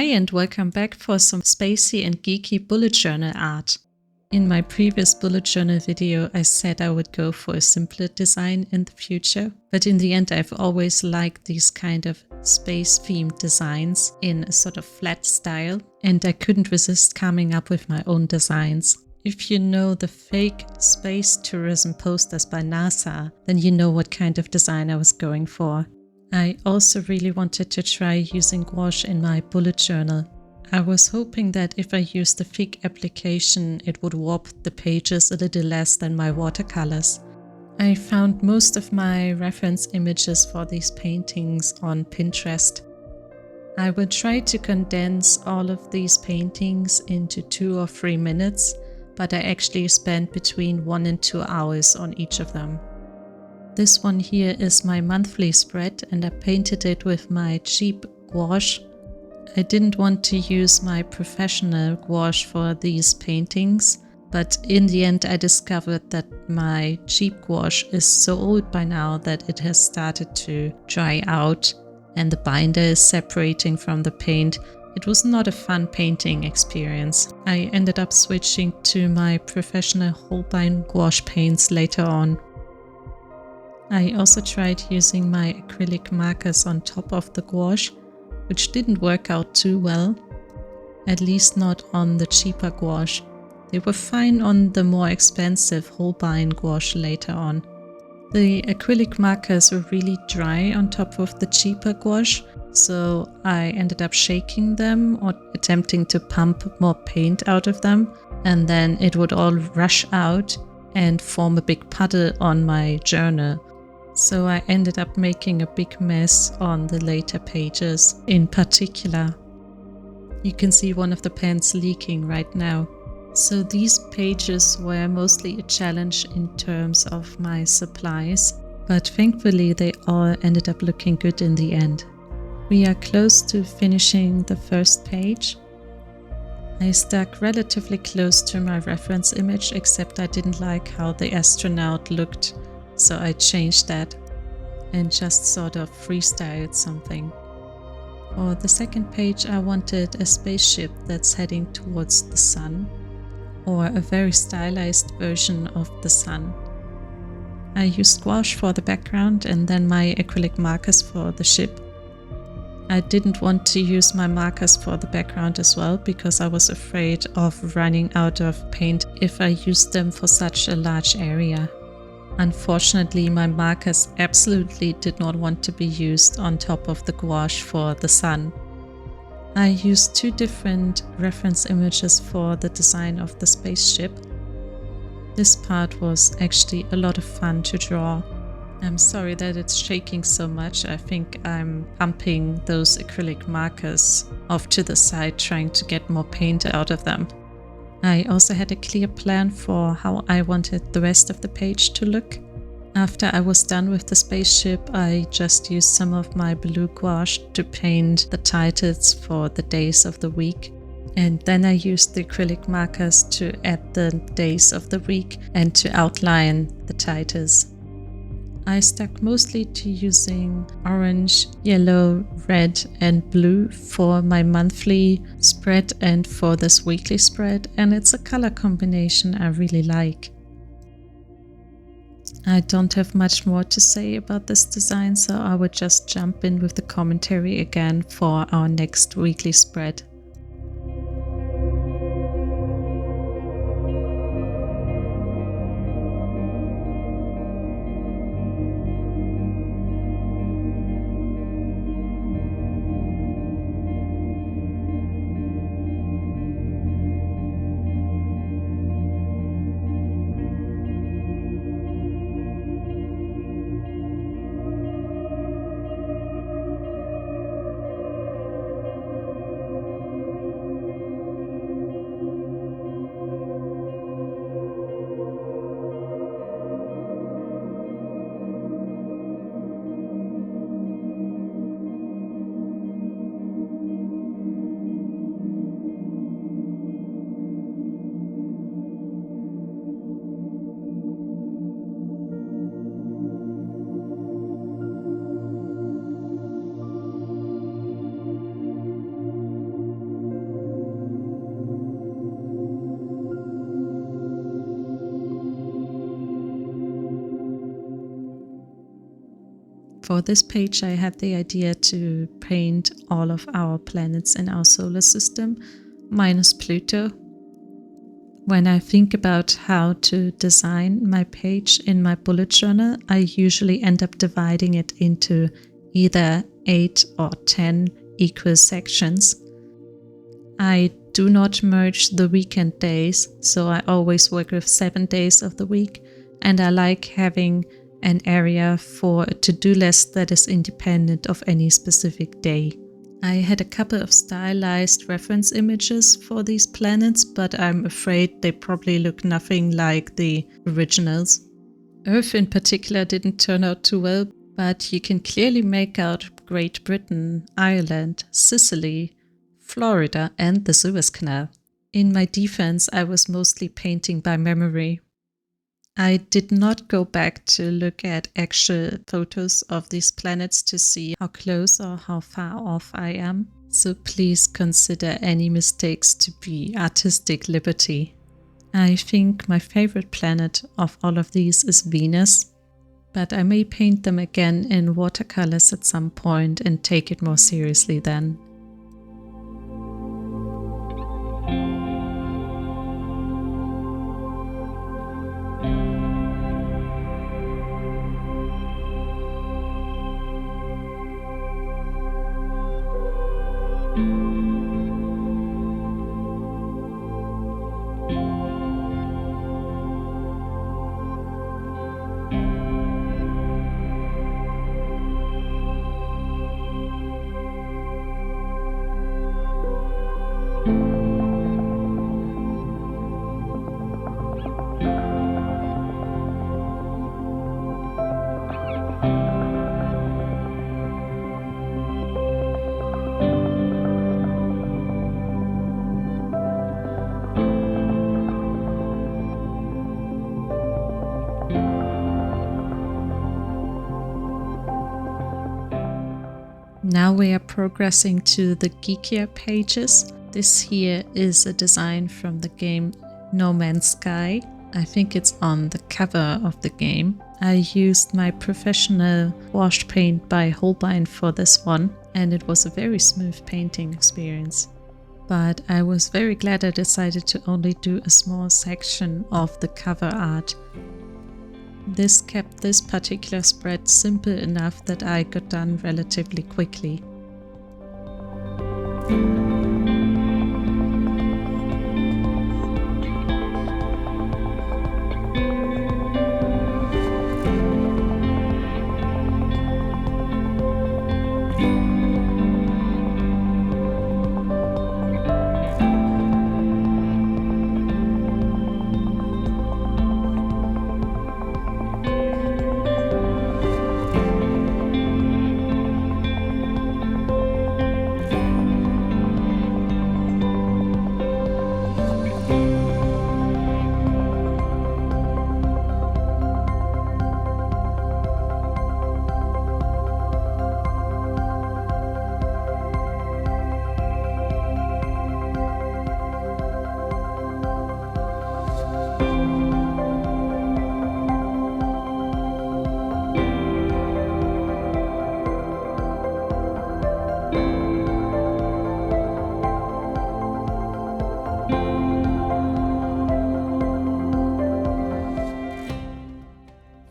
Hi and welcome back for some spacey and geeky bullet journal art. In my previous bullet journal video I said I would go for a simpler design in the future, but in the end I've always liked these kind of space themed designs in a sort of flat style, and I couldn't resist coming up with my own designs. If you know the fake space tourism posters by NASA, then you know what kind of design I was going for. I also really wanted to try using gouache in my bullet journal. I was hoping that if I used the thick application, it would warp the pages a little less than my watercolors. I found most of my reference images for these paintings on Pinterest. I will try to condense all of these paintings into 2 or 3 minutes, but I actually spent between 1 and 2 hours on each of them. This one here is my monthly spread and I painted it with my cheap gouache. I didn't want to use my professional gouache for these paintings, but in the end I discovered that my cheap gouache is so old by now that it has started to dry out and the binder is separating from the paint. It was not a fun painting experience. I ended up switching to my professional Holbein gouache paints later on. I also tried using my acrylic markers on top of the gouache, which didn't work out too well, at least not on the cheaper gouache. They were fine on the more expensive Holbein gouache later on. The acrylic markers were really dry on top of the cheaper gouache, so I ended up shaking them or attempting to pump more paint out of them, and then it would all rush out and form a big puddle on my journal. So I ended up making a big mess on the later pages. In particular, you can see one of the pens leaking right now. So these pages were mostly a challenge in terms of my supplies, but thankfully they all ended up looking good in the end. We are close to finishing the first page. I stuck relatively close to my reference image, except I didn't like how the astronaut looked. So I changed that and just sort of freestyled something. For the second page I wanted a spaceship that's heading towards the sun, or a very stylized version of the sun. I used gouache for the background and then my acrylic markers for the ship. I didn't want to use my markers for the background as well because I was afraid of running out of paint if I used them for such a large area. Unfortunately, my markers absolutely did not want to be used on top of the gouache for the sun. I used 2 different reference images for the design of the spaceship. This part was actually a lot of fun to draw. I'm sorry that it's shaking so much. I think I'm pumping those acrylic markers off to the side trying to get more paint out of them. I also had a clear plan for how I wanted the rest of the page to look. After I was done with the spaceship, I just used some of my blue gouache to paint the titles for the days of the week. And then I used the acrylic markers to add the days of the week and to outline the titles. I stuck mostly to using orange, yellow, red and blue for my monthly spread and for this weekly spread, and it's a color combination I really like. I don't have much more to say about this design, so I would just jump in with the commentary again for our next weekly spread. For this page, I had the idea to paint all of our planets in our solar system, minus Pluto. When I think about how to design my page in my bullet journal, I usually end up dividing it into either 8 or 10 equal sections. I do not merge the weekend days, so I always work with 7 days of the week, and I like having an area for a to-do list that is independent of any specific day. I had a couple of stylized reference images for these planets, but I'm afraid they probably look nothing like the originals. Earth in particular didn't turn out too well, but you can clearly make out Great Britain, Ireland, Sicily, Florida, and the Suez Canal. In my defense, I was mostly painting by memory. I did not go back to look at actual photos of these planets to see how close or how far off I am, so please consider any mistakes to be artistic liberty. I think my favorite planet of all of these is Venus, but I may paint them again in watercolors at some point and take it more seriously then. Now we are progressing to the geekier pages. This here is a design from the game No Man's Sky. I think it's on the cover of the game. I used my professional wash paint by Holbein for this one, and it was a very smooth painting experience. But I was very glad I decided to only do a small section of the cover art. This kept this particular spread simple enough that I got done relatively quickly.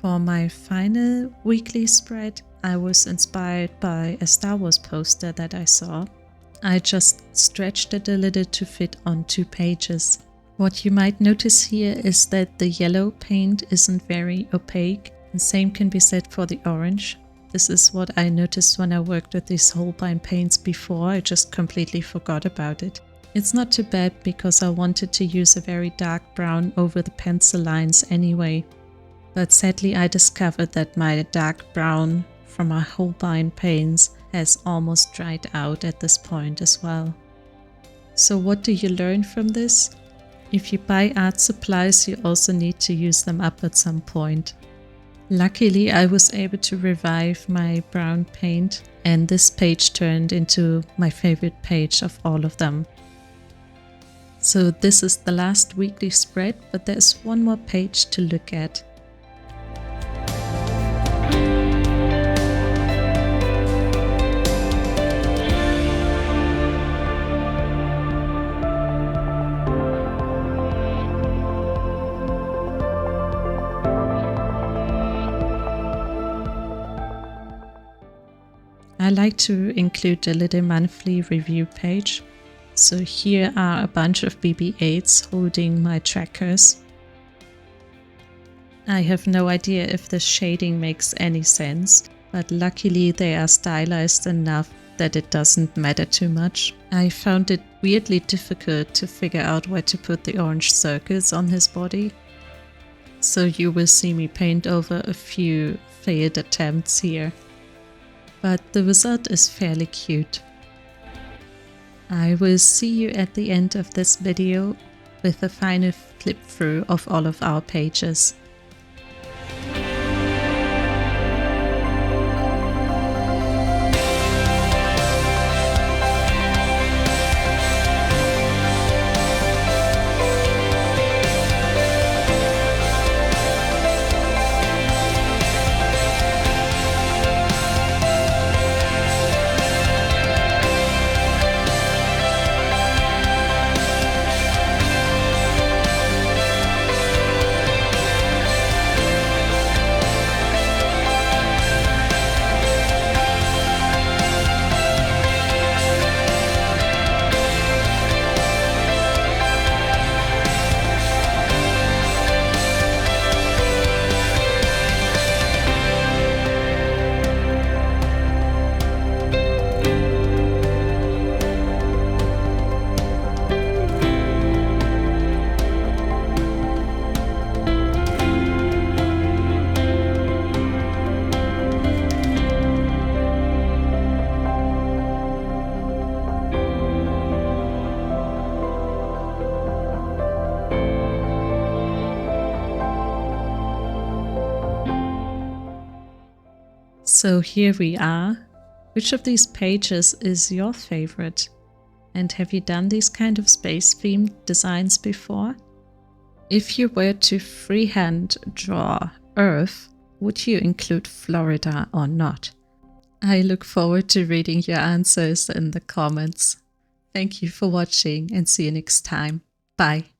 For my final weekly spread, I was inspired by a Star Wars poster that I saw. I just stretched it a little to fit on 2 pages. What you might notice here is that the yellow paint isn't very opaque, and same can be said for the orange. This is what I noticed when I worked with these Holbein paints before. I just completely forgot about it. It's not too bad because I wanted to use a very dark brown over the pencil lines anyway. But sadly I discovered that my dark brown from my Holbein paints has almost dried out at this point as well. So what do you learn from this? If you buy art supplies, you also need to use them up at some point. Luckily I was able to revive my brown paint, and this page turned into my favorite page of all of them. So this is the last weekly spread, but there's one more page to look at. I like to include a little monthly review page. So here are a bunch of BB-8s holding my trackers. I have no idea if the shading makes any sense, but luckily they are stylized enough that it doesn't matter too much. I found it weirdly difficult to figure out where to put the orange circles on his body. So you will see me paint over a few failed attempts here. But the result is fairly cute. I will see you at the end of this video with a final flip through of all of our pages. So here we are. Which of these pages is your favorite? And have you done these kind of space-themed designs before? If you were to freehand draw Earth, would you include Florida or not? I look forward to reading your answers in the comments. Thank you for watching and see you next time. Bye.